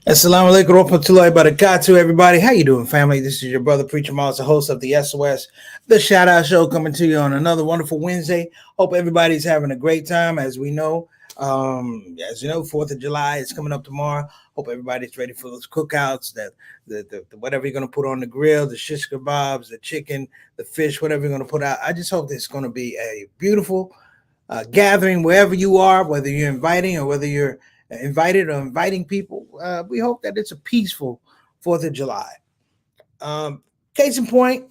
Assalamu alaikum warahmatullahi wabarakatuh, everybody. How you doing, family? This is your brother Preacher Miles, the host of the SOS, the Shout Out Show, coming to you on another wonderful Wednesday. Hope everybody's having a great time. As you know, 4th of July is coming up tomorrow. Hope everybody's ready for those cookouts, that the whatever you're gonna put on the grill, the shish kebabs, the chicken, the fish, whatever you're gonna put out. I just hope this is gonna be a beautiful gathering wherever you are, whether you're inviting or whether you're invited or inviting people. We hope that it's a peaceful 4th of July. Um, Case in point,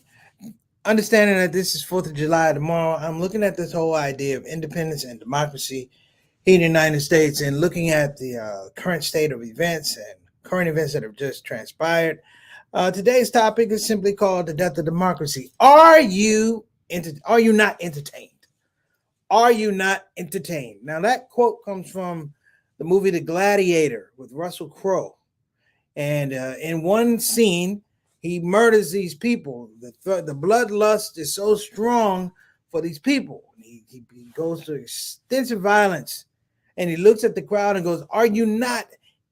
understanding that this is 4th of July tomorrow, I'm looking at this whole idea of independence and democracy here in the United States and looking at the current state of events and current events that have just transpired. Today's topic is simply called the death of democracy. Are you not entertained? Are you not entertained? Now, that quote comes from the movie The Gladiator with Russell Crowe. And in one scene, he murders these people. The bloodlust is so strong for these people. He goes to extensive violence and he looks at the crowd and goes, "Are you not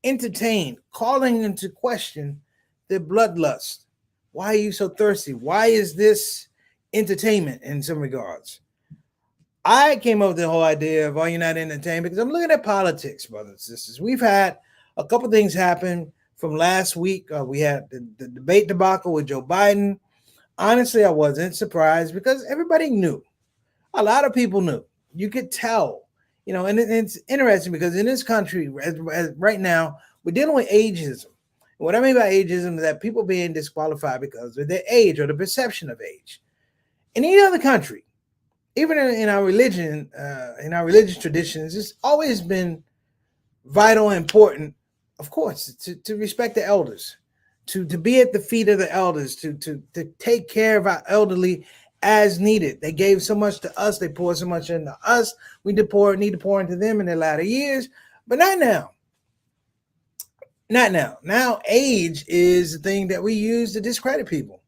entertained?" Calling into question their bloodlust. Why are you so thirsty? Why is this entertainment in some regards? I came up with the whole idea of "Are you not entertained?" because I'm looking at politics, brothers and sisters. We've had a couple things happen from last week. We had the debate debacle with Joe Biden. Honestly, I wasn't surprised because everybody knew. A lot of people knew. You could tell, and it's interesting because in this country, as right now, we're dealing with ageism. And what I mean by ageism is that people being disqualified because of their age or the perception of age. In any other country, even in our religion, in our religious traditions, it's always been vital and important, of course, to respect the elders, to be at the feet of the elders, to take care of our elderly as needed. They gave so much to us, they poured so much into us. We need to pour into them in their latter years, but not now. Not now. Now, age is the thing that we use to discredit people,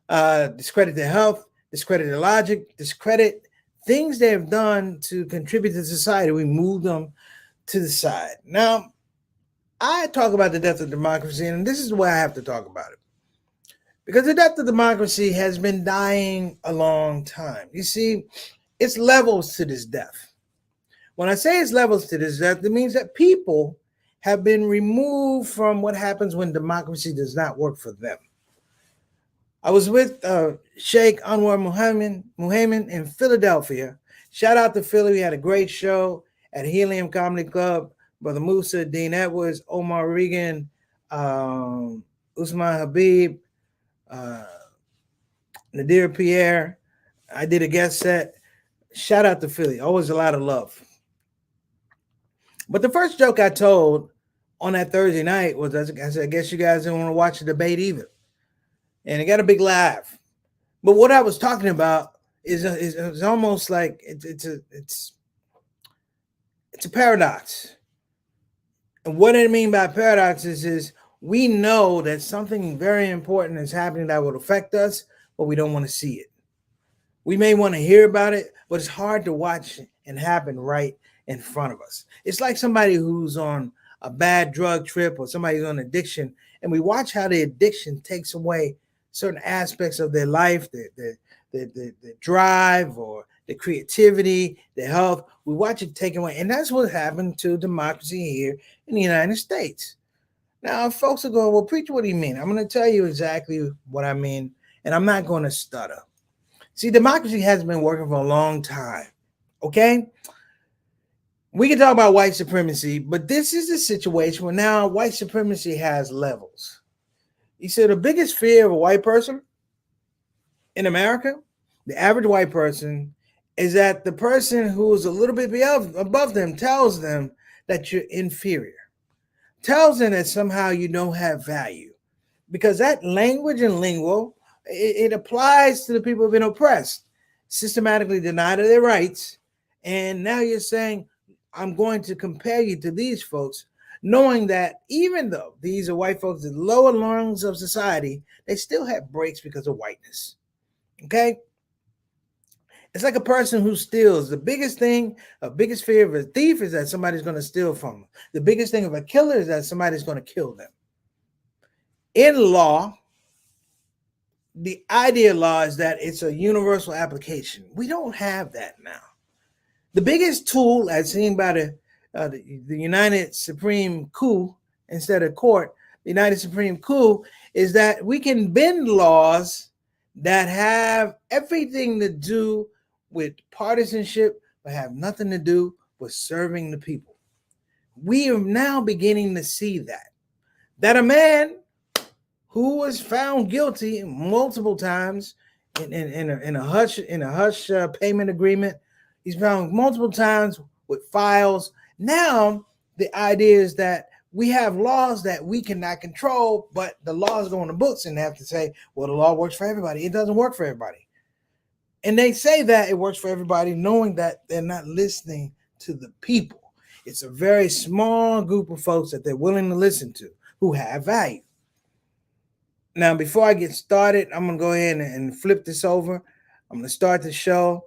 discredit their health, discredit their logic, discredit things they have done to contribute to society. We move them to the side. Now, I talk about the death of democracy, and this is why I have to talk about it. Because the death of democracy has been dying a long time. You see, it's levels to this death. When I say it's levels to this death, it means that people have been removed from what happens when democracy does not work for them. I was with Sheikh Anwar Muhammad in Philadelphia. Shout out to Philly. We had a great show at Helium Comedy Club. Brother Musa, Dean Edwards, Omar Regan, Usman Habib, uh, Nadir Pierre. I did a guest set. Shout out to Philly. Always a lot of love. But the first joke I told on that Thursday night was, I said, I guess you guys didn't want to watch the debate either. And it got a big laugh. But what I was talking about is almost like it's a paradox. And what I mean by paradox is we know that something very important is happening that will affect us, but we don't want to see it. We may want to hear about it, but it's hard to watch and happen right in front of us. It's like somebody who's on a bad drug trip or somebody who's on addiction, and we watch how the addiction takes away certain aspects of their life, the drive or the creativity, the health. We watch it taken away. And that's what happened to democracy here in the United States. Now, folks are going, "Well, preacher, what do you mean?" I'm going to tell you exactly what I mean, and I'm not going to stutter. See, democracy has been working for a long time, okay? We can talk about white supremacy, but this is a situation where now white supremacy has levels. You see, the biggest fear of a white person in America, the average white person, is that the person who is a little bit above them tells them that you're inferior, tells them that somehow you don't have value. Because that language and lingo, it applies to the people who have been oppressed, systematically denied of their rights. And now you're saying, I'm going to compare you to these folks, knowing that even though these are white folks, the lower rungs of society, they still have breaks because of whiteness. Okay? It's like a person who steals. The biggest thing, a biggest fear of a thief is that somebody's going to steal from them. The biggest thing of a killer is that somebody's going to kill them. In law, the idea of law is that it's a universal application. We don't have that now. The biggest tool, as seen by the United Supreme Coup instead of court, the United Supreme Coup, is that we can bend laws that have everything to do with partisanship, but have nothing to do with serving the people. We are now beginning to see that a man who was found guilty multiple times in a hush payment agreement, he's found multiple times with files. Now the idea is that we have laws that we cannot control, but the laws go on the books and they have to say, well, the law works for everybody. It doesn't work for everybody. And they say that it works for everybody, knowing that they're not listening to the people. It's a very small group of folks that they're willing to listen to who have value. Now, before I get started, I'm going to go ahead and flip this over. I'm going to start the show.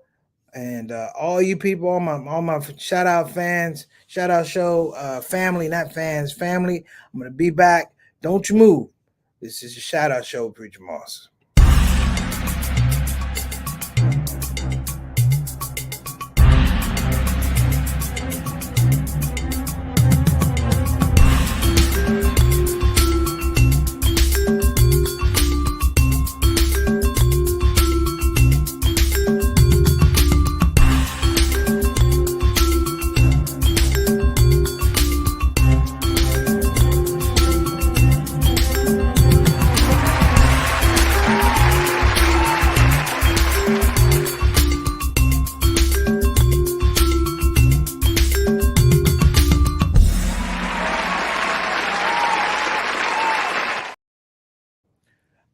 And all you people, all my shout out fans, shout out show family, not fans, family. I'm going to be back. Don't you move. This is a shout out show with Preacher Moss.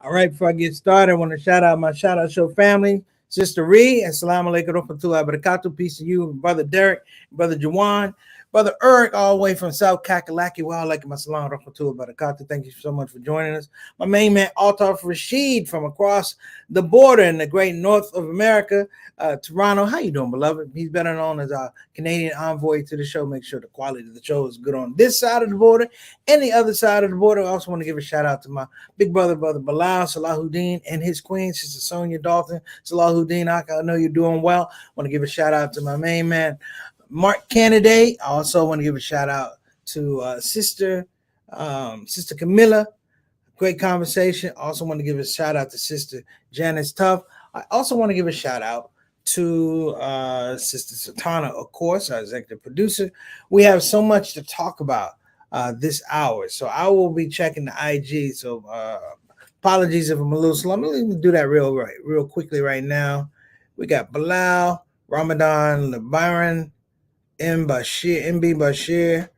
All right, before I get started, I want to shout out my shout out show family, Sister Ree, Assalamu alaikum warahmatullahi wabarakatuh. Peace to you, Brother Derek, Brother Jawan, Brother Eric, all the way from South Kakalaki. Wow, like my salam rahmatullahi wabarakatuh. Thank you so much for joining us. My main man, Altaf Rashid, from across the border in the great north of America, Toronto. How you doing, beloved? He's better known as our Canadian envoy to the show. Make sure the quality of the show is good on this side of the border and the other side of the border. I also want to give a shout out to my big brother, Brother Bilal Salahuddin, and his queen, Sister Sonia Dalton. Salahuddin, I know you're doing well. I want to give a shout out to my main man, Mark Kennedy. I also want to give a shout out to Sister Camilla. Great conversation. Also want to give a shout out to Sister Janice Tuff. I also want to give a shout out to Sister Satana, of course, our executive producer. We have so much to talk about this hour, so I will be checking the IG. So apologies if I'm a little slow. Let me do that real quickly right now. We got Bilal, Ramadan, Lebaran, MB Bashir,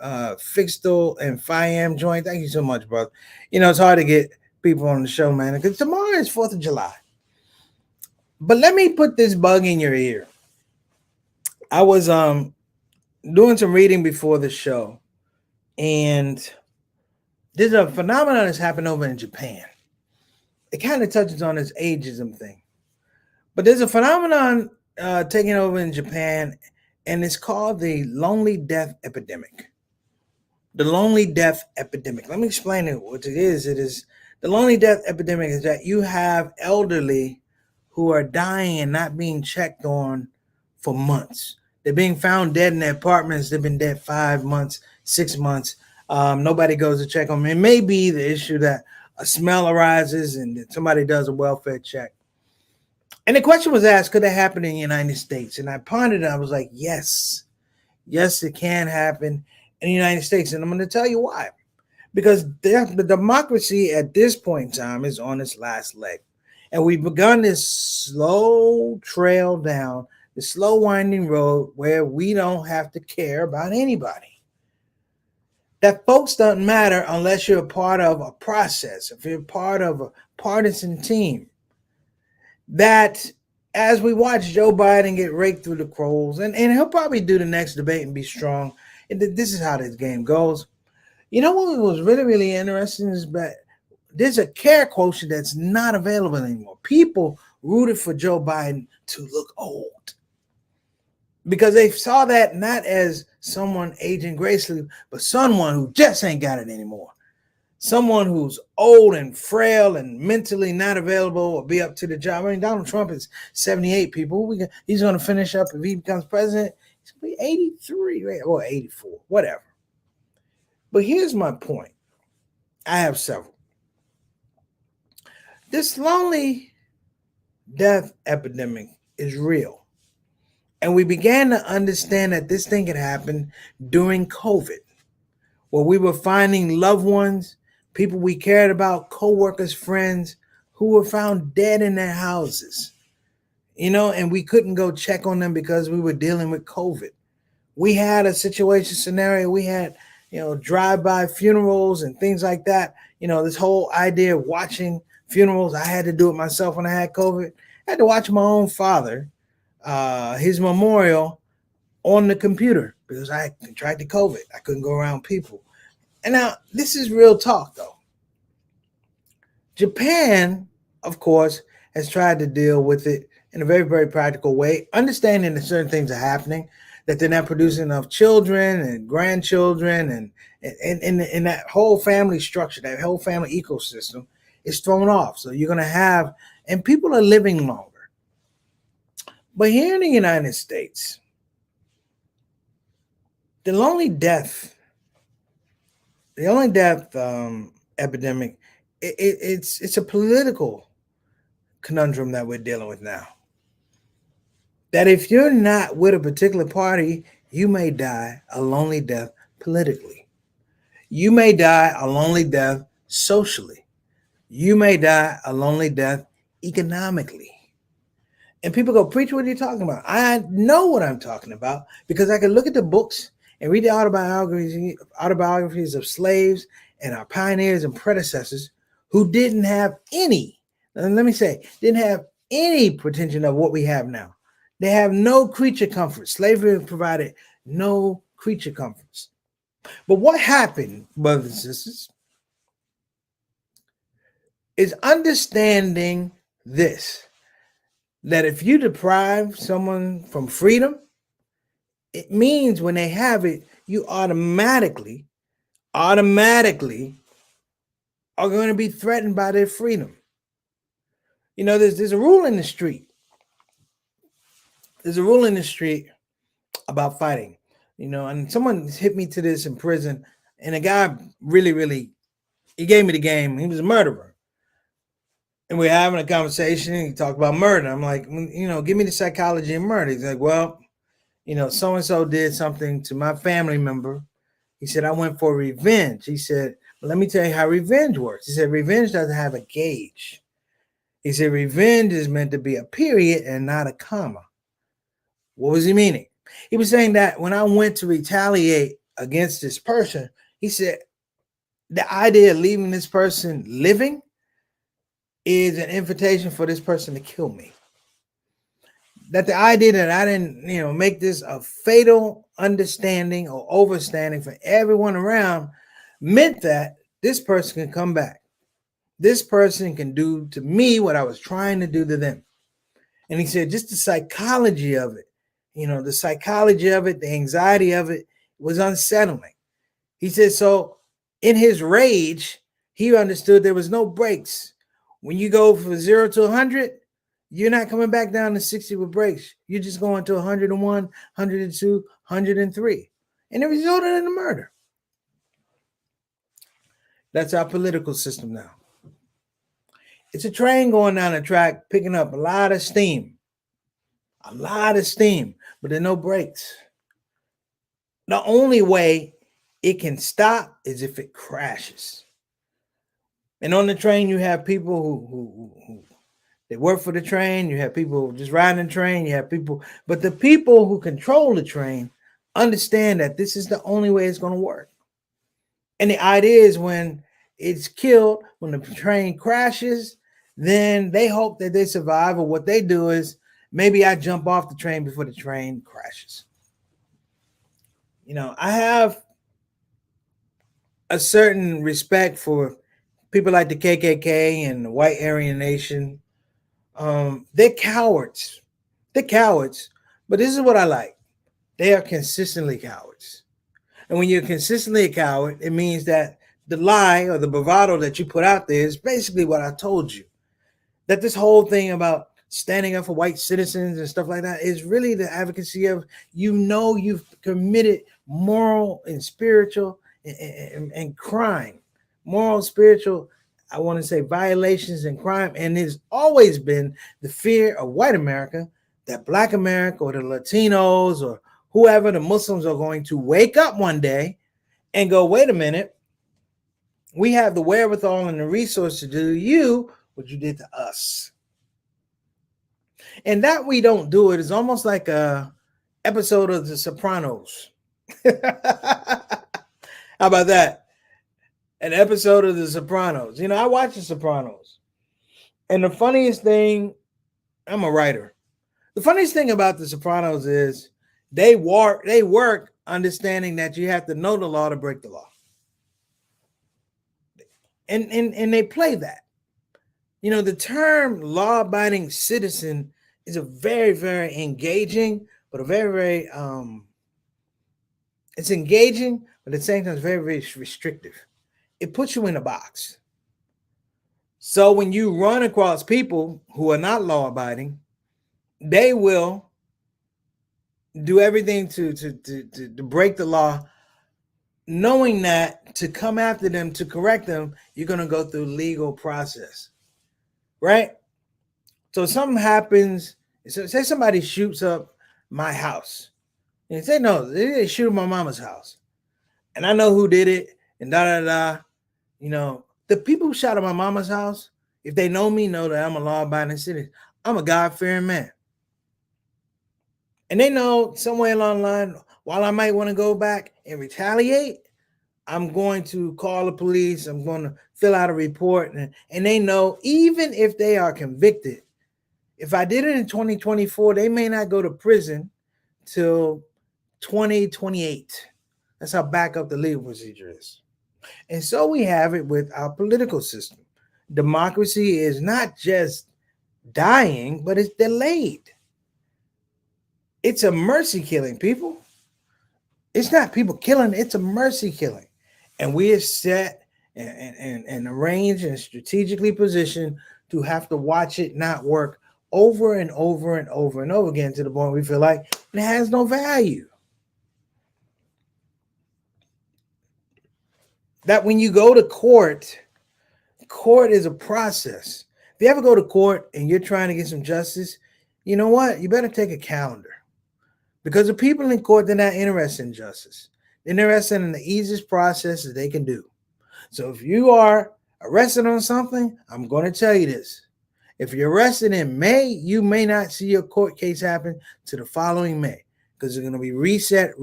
Fixtel, and Fayam joined. Thank you so much, brother. You know, it's hard to get people on the show, man, because tomorrow is 4th of July. But let me put this bug in your ear. I was doing some reading before the show, and there's a phenomenon that's happened over in Japan. It kind of touches on this ageism thing. But there's a phenomenon taking over in Japan, and it's called the lonely death epidemic. The lonely death epidemic. Let me explain it. What it is. It is the lonely death epidemic is that you have elderly who are dying and not being checked on for months. They're being found dead in their apartments. They've been dead 5 months, 6 months. Nobody goes to check on them. It may be the issue that a smell arises and somebody does a welfare check. And the question was asked, could it happen in the United States? And I pondered it. I was like, yes, it can happen in the United States. And I'm going to tell you why. Because the democracy at this point in time is on its last leg. And we've begun this slow trail down, the slow winding road where we don't have to care about anybody. That folks don't matter unless you're a part of a process, if you're part of a partisan team. That as we watch Joe Biden get raked through the coals, and he'll probably do the next debate and be strong. This is how this game goes. You know what was really, really interesting is that there's a care quotient that's not available anymore. People rooted for Joe Biden to look old because they saw that not as someone aging gracefully, but someone who just ain't got it anymore. Someone who's old and frail and mentally not available or be up to the job. I mean, Donald Trump is 78, people. He's going to finish up if he becomes president. He's going to be 83 or 84, whatever. But here's my point. I have several. This lonely death epidemic is real. And we began to understand that this thing had happened during COVID, where we were finding loved ones, people we cared about, co-workers, friends, who were found dead in their houses, and we couldn't go check on them because we were dealing with COVID. We had a scenario, we had, drive-by funerals and things like that. This whole idea of watching funerals, I had to do it myself when I had COVID. I had to watch my own father, his memorial on the computer because I contracted COVID. I couldn't go around people. And now this is real talk, though. Japan, of course, has tried to deal with it in a very, very practical way, understanding that certain things are happening, that they're not producing enough children and grandchildren, and that whole family structure, that whole family ecosystem is thrown off. So you're going to have, and people are living longer. But here in the United States, the only death epidemic, it's a political conundrum that we're dealing with now. That if you're not with a particular party, you may die a lonely death politically. You may die a lonely death socially. You may die a lonely death economically. And people go, preach, what are you talking about? I know what I'm talking about because I can look at the books and read the autobiographies of slaves and our pioneers and predecessors who didn't have any, didn't have any pretension of what we have now. They have no creature comfort. Slavery provided no creature comforts. But what happened, brothers and sisters, is understanding this, that if you deprive someone from freedom, it means when they have it, you automatically are going to be threatened by their freedom. There's a rule in the street. There's a rule in the street about fighting, and someone hit me to this in prison, and a guy really, he gave me the game. He was a murderer. And we're having a conversation, and he talked about murder. I'm like, give me the psychology of murder. He's like, well, so-and-so did something to my family member. He said, I went for revenge. He said, well, let me tell you how revenge works. He said, revenge doesn't have a gauge. He said, revenge is meant to be a period and not a comma. What was he meaning? He was saying that when I went to retaliate against this person, he said, the idea of leaving this person living is an invitation for this person to kill me. That the idea that I didn't, make this a fatal understanding or overstanding for everyone around meant that this person can come back. This person can do to me what I was trying to do to them. And he said, just the psychology of it, the anxiety of it was unsettling. He said, so in his rage, he understood there was no brakes. When you go from 0 to 100, you're not coming back down to 60 with brakes. You're just going to 101, 102, 103. And it resulted in a murder. That's our political system now. It's a train going down the track, picking up a lot of steam, but there are no brakes. The only way it can stop is if it crashes. And on the train, you have people who they work for the train. You have people just riding the train. You have people, but the people who control the train understand that this is the only way it's going to work. And the idea is when it's killed, when the train crashes, then they hope that they survive. Or what they do is maybe I jump off the train before the train crashes. I have a certain respect for people like the KKK and the White Aryan Nation, They're cowards. They're cowards. But this is what I like. They are consistently cowards. And when you're consistently a coward, it means that the lie or the bravado that you put out there is basically what I told you. That this whole thing about standing up for white citizens and stuff like that is really the advocacy of, you've committed moral and spiritual and crime, moral, spiritual, I want to say violations and crime. And it's always been the fear of white America that Black America or the Latinos or whoever, the Muslims, are going to wake up one day and go, wait a minute, we have the wherewithal and the resource to do you what you did to us. And that we don't do it is almost like a episode of The Sopranos. How about that? An episode of The Sopranos. I watch The Sopranos. And the funniest thing, I'm a writer. The funniest thing about The Sopranos is they work understanding that you have to know the law to break the law. And they play that. The term law-abiding citizen is a very, very engaging, but a very, very it's engaging, but at the same time it's very, very restrictive. It puts you in a box. So when you run across people who are not law-abiding, they will do everything to break the law, knowing that to come after them, to correct them, you're going to go through legal process, right? So something happens. So say somebody shoots up my house. And say, no, they shoot up my mama's house. And I know who did it, and da-da-da. The people who shot at my mama's house, if they know me, know that I'm a law-abiding citizen. I'm a God-fearing man. And they know somewhere along the line, while I might want to go back and retaliate, I'm going to call the police. I'm going to fill out a report. And they know, even if they are convicted, if I did it in 2024, they may not go to prison till 2028. That's how back up the legal procedure is. And so we have it with our political system. Democracy is not just dying, but it's delayed. It's a mercy killing, people. It's not people killing, it's a mercy killing. And we are set and arranged and strategically positioned to have to watch it not work over and over and over and over again to the point we feel like it has no value. That when you go to court is a process. If you ever go to court and you're trying to get some justice, you know what? You better take a calendar. Because the people in court, they're not interested in justice. They're interested in the easiest process that they can do. So if you are arrested on something, I'm going to tell you this. If you're arrested in May, you may not see your court case happen to the following May. Because it's going to be reset.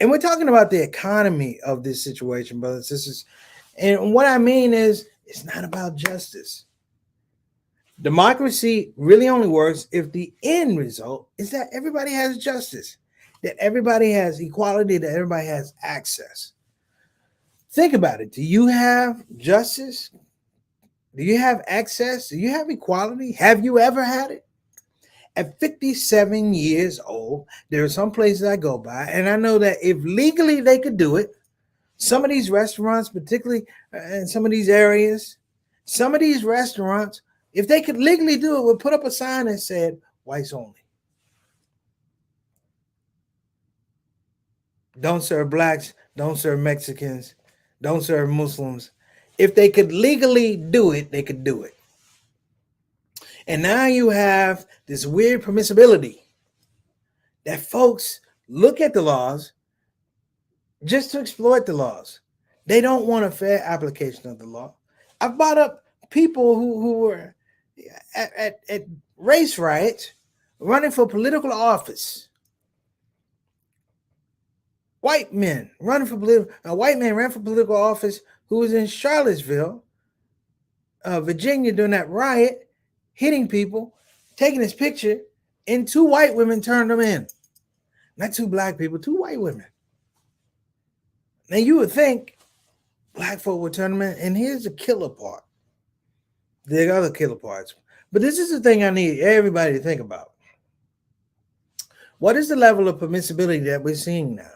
And we're talking about the economy of this situation, brothers and sisters. And what I mean is, it's not about justice. Democracy really only works if the end result is that everybody has justice, that everybody has equality, that everybody has access. Think about it. Do you have justice? Do you have access? Do you have equality? Have you ever had it? At 57 years old, there are some places I go by, and I know that if legally they could do it, some of these restaurants, particularly in some of these areas, some of these restaurants, if they could legally do it, would put up a sign that said, whites only. Don't serve blacks, don't serve Mexicans, don't serve Muslims. If they could legally do it, they could do it. And now you have this weird permissibility that folks look at the laws just to exploit the laws. They don't want a fair application of the law. I've brought up people who were at race riots running for political office. White men running for political. A white man ran for political office who was in Charlottesville, Virginia, during that riot, hitting people, taking his picture, and two white women turned him in. Not two black people, two white women. Now you would think black folk would turn them in, and here's the killer part. There are other killer parts. But this is the thing I need everybody to think about. What is the level of permissibility that we're seeing now?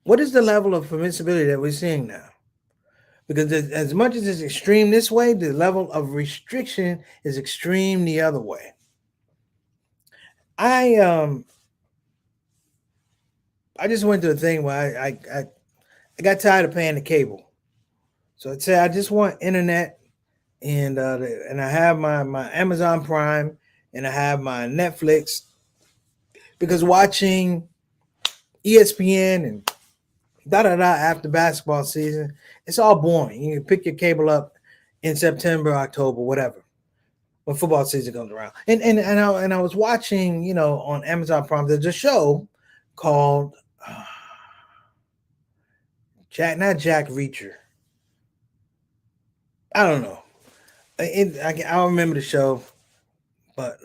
What is the level of permissibility that we're seeing now? Because as much as it's extreme this way, the level of restriction is extreme the other way. I just went to a thing where I got tired of paying the cable, so I'd say I just want internet, and I have my Amazon Prime and I have my Netflix, because watching ESPN and da da da after basketball season, it's all boring. You can pick your cable up in September, October, whatever, when football season comes around. And I was watching, on Amazon Prime, there's a show called not Jack Reacher. I don't know. I don't remember the show, but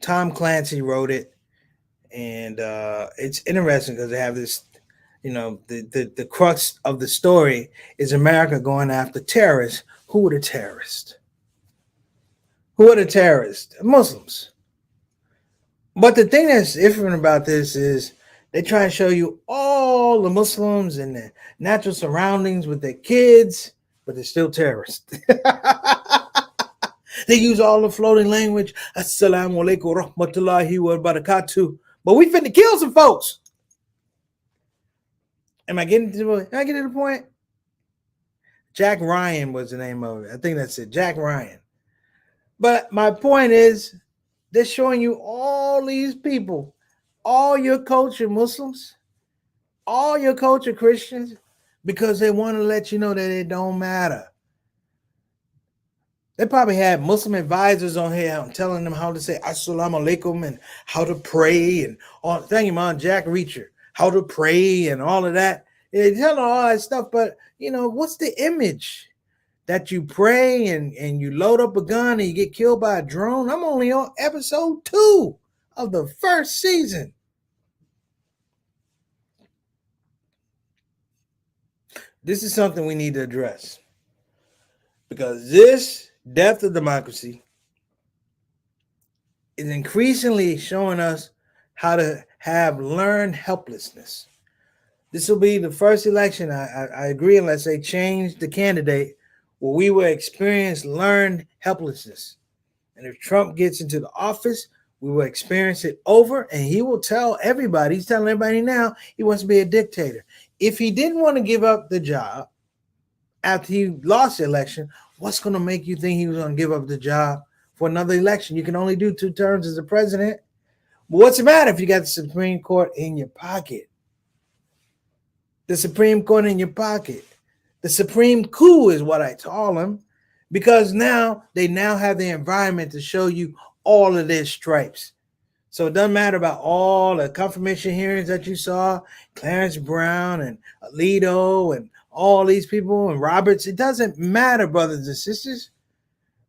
Tom Clancy wrote it, and it's interesting because they have this. The crux of the story is America going after terrorists. Who are the terrorists? Who are the terrorists? Muslims. But the thing that's different about this is they try and show you all the Muslims and their natural surroundings with their kids, but they're still terrorists. They use all the floating language. Assalamu alaikum rahmatullahi wa barakatuh. But we finna kill some folks. Am I getting to the point? Jack Ryan was the name of it. I think that's it. Jack Ryan. But my point is, they're showing you all these people, all your culture Muslims, all your culture Christians, because they want to let you know that it don't matter. They probably had Muslim advisors on here telling them how to say Assalamu alaikum and how to pray and all. Thank you, man, Jack Reacher, how to pray and all of that. They tell all that stuff, but what's the image? That you pray and you load up a gun and you get killed by a drone? I'm only on episode 2 of the first season. This is something we need to address, because this death of democracy is increasingly showing us how to have learned helplessness. This will be the first election, I agree, unless they change the candidate, where we will experience learned helplessness. And if Trump gets into the office, we will experience it over, and he will tell everybody, he's telling everybody now, he wants to be a dictator. If he didn't want to give up the job after he lost the election, what's going to make you think he was going to give up the job for another election? You can only do 2 terms as a president. But what's the matter if you got the Supreme Court in your pocket? The Supreme Court in your pocket. The Supreme Coup is what I call them, because they now have the environment to show you all of their stripes. So it doesn't matter about all the confirmation hearings that you saw, Clarence Brown and Alito and all these people and Roberts. It doesn't matter, brothers and sisters,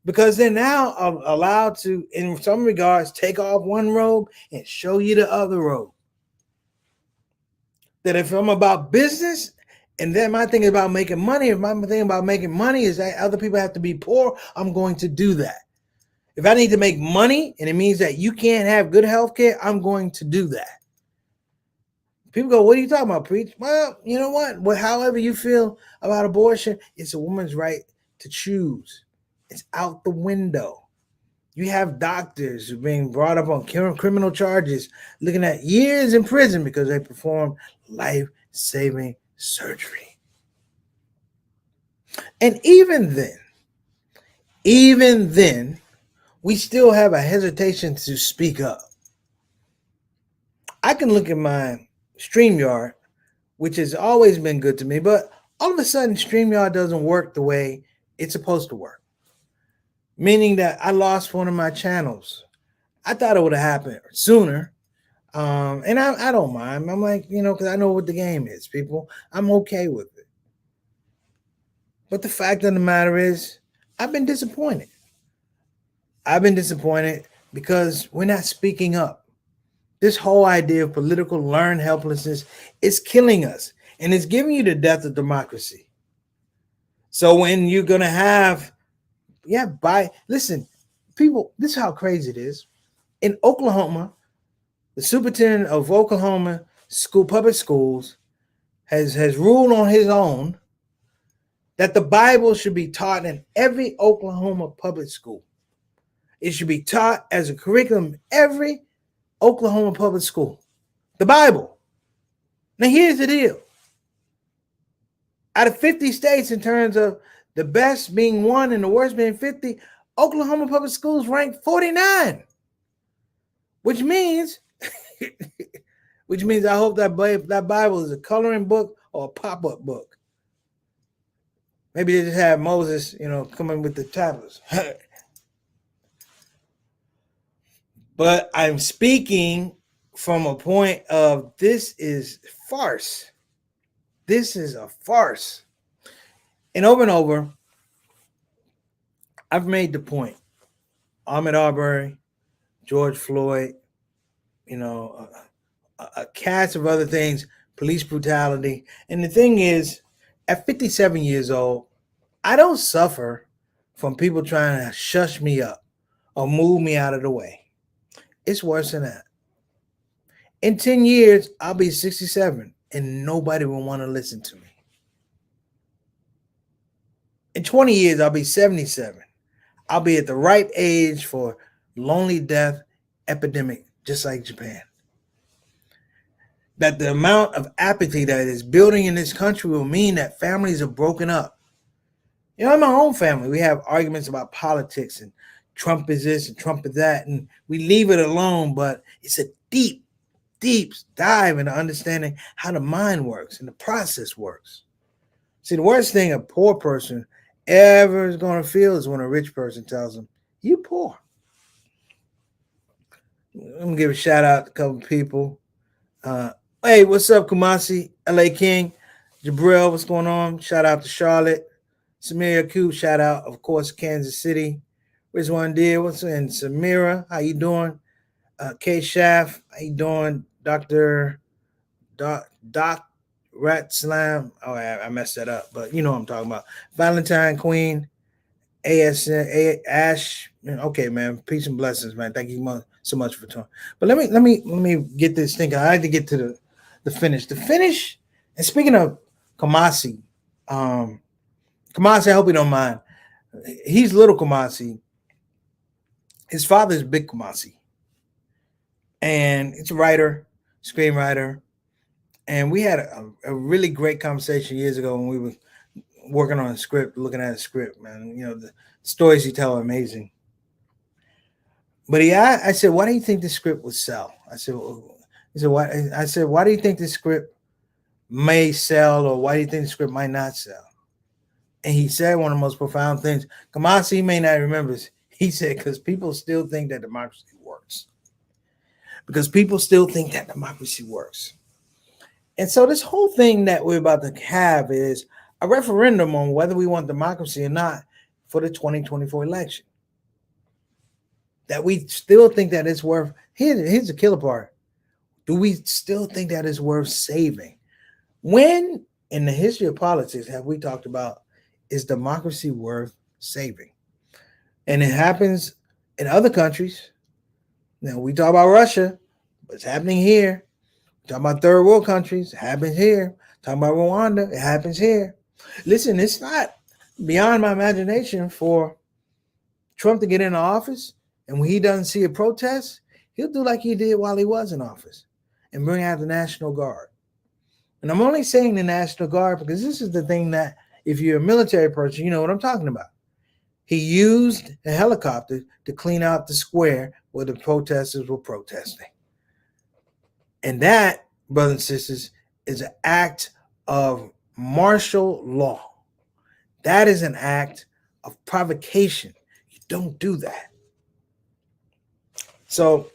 because they're now allowed to, in some regards, take off one robe and show you the other robe. That if I'm about business, and then my thing is about making money, if my thing about making money is that other people have to be poor, I'm going to do that. If I need to make money and it means that you can't have good health care, I'm going to do that. People go, what are you talking about, preach? Well, you know what? Well, however you feel about abortion, it's a woman's right to choose. It's out the window. You have doctors who are being brought up on criminal charges, looking at years in prison because they performed life-saving surgery. And even then, we still have a hesitation to speak up. I can look at my StreamYard, which has always been good to me, but all of a sudden StreamYard doesn't work the way it's supposed to work. Meaning that I lost one of my channels. I thought it would have happened sooner. And I don't mind. I'm like, because I know what the game is, people. I'm okay with it. But the fact of the matter is, I've been disappointed. I've been disappointed because we're not speaking up. This whole idea of political learned helplessness is killing us, and it's giving you the death of democracy. So when you're gonna have, listen, people, this is how crazy it is. In Oklahoma, the superintendent of Oklahoma public schools has ruled on his own that the Bible should be taught in every Oklahoma public school. It should be taught as a curriculum in every Oklahoma public school. The Bible. Now here's the deal. Out of 50 states, in terms of the best being 1 and the worst being 50, Oklahoma public schools rank 49. Which means I hope that Bible is a coloring book or a pop-up book. Maybe they just have Moses, coming with the tablets. But I'm speaking from a point of this is farce. This is a farce. And over, I've made the point. Ahmaud Arbery, George Floyd, a cast of other things, police brutality. And the thing is, at 57 years old, I don't suffer from people trying to shush me up or move me out of the way. It's worse than that. In 10 years, I'll be 67 and nobody will want to listen to me. In 20 years, I'll be 77. I'll be at the ripe age for lonely death epidemic, just like Japan. That the amount of apathy that is building in this country will mean that families are broken up. In my own family, we have arguments about politics and Trump is this and Trump is that, and we leave it alone, but it's a deep dive into understanding how the mind works and the process works. See, the worst thing a poor person ever is going to feel is when a rich person tells them, you poor. I'm going to give a shout out to a couple people. Hey, what's up, Kumasi, LA King, Jabril, what's going on? Shout out to Charlotte. Samira Q, shout out, of course, Kansas City. Rizwan Deer, what's in? Samira, how you doing? K Shaft, how you doing? Dr. Doc Rat Slam. Oh, I messed that up, but you know what I'm talking about. Valentine Queen, Ash. Okay, man. Peace and blessings, man. Thank you so much for talking. But let me get this thing. I had to get to the finish. The finish. And speaking of Kamasi, Kamasi, I hope you don't mind. He's little Kamasi. His father's Big Kamasi. And it's a writer, screenwriter. And we had a really great conversation years ago when we were working on a script, looking at a script, man. The stories he tells are amazing. But I said, why do you think the script would sell? I said, why do you think the script may sell, or why do you think the script might not sell? And he said one of the most profound things. Kamasi may not remember this. He said, because people still think that democracy works. Because people still think that democracy works. And so this whole thing that we're about to have is a referendum on whether we want democracy or not for the 2024 election. That we still think that it's worth, here's the killer part. Do we still think that it's worth saving? When in the history of politics have we talked about, is democracy worth saving? And it happens in other countries. Now, we talk about Russia, but it's happening here. We talk about third world countries, it happens here. Talking about Rwanda, it happens here. Listen, it's not beyond my imagination for Trump to get into office, and when he doesn't see a protest, he'll do like he did while he was in office and bring out the National Guard. And I'm only saying the National Guard because this is the thing that, if you're a military person, you know what I'm talking about. He used a helicopter to clean out the square where the protesters were protesting. And that, brothers and sisters, is an act of martial law. That is an act of provocation. You don't do that. So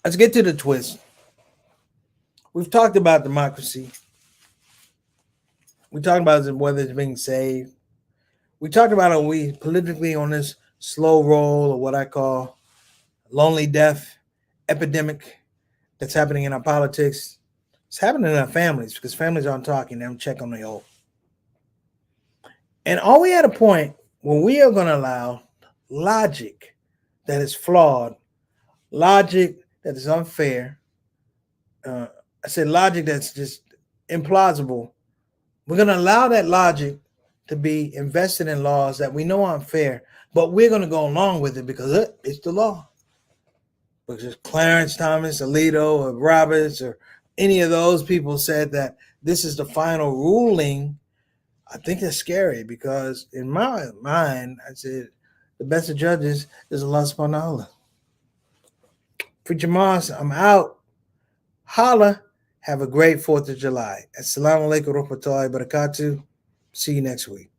let's get to the twist. We've talked about democracy. We talked about whether it's being saved. We talked about, are we politically on this slow roll, or what I call lonely death epidemic that's happening in our politics. It's happening in our families because families aren't talking. They don't check on their hope. And are we at a point when we are going to allow logic that is flawed, logic that is unfair? I said logic that's just implausible. We're going to allow that logic to be invested in laws that we know aren't fair, but we're going to go along with it because it's the law. Because Clarence Thomas, Alito, or Roberts, or any of those people said that this is the final ruling, I think that's scary because in my mind, I said the best of judges is Allah subhanahu wa ta'ala. Preacher Moss, I'm out. Holla. Have a great 4th of July. Assalamu alaikum wa rahmatullahi wa barakatuh. See you next week.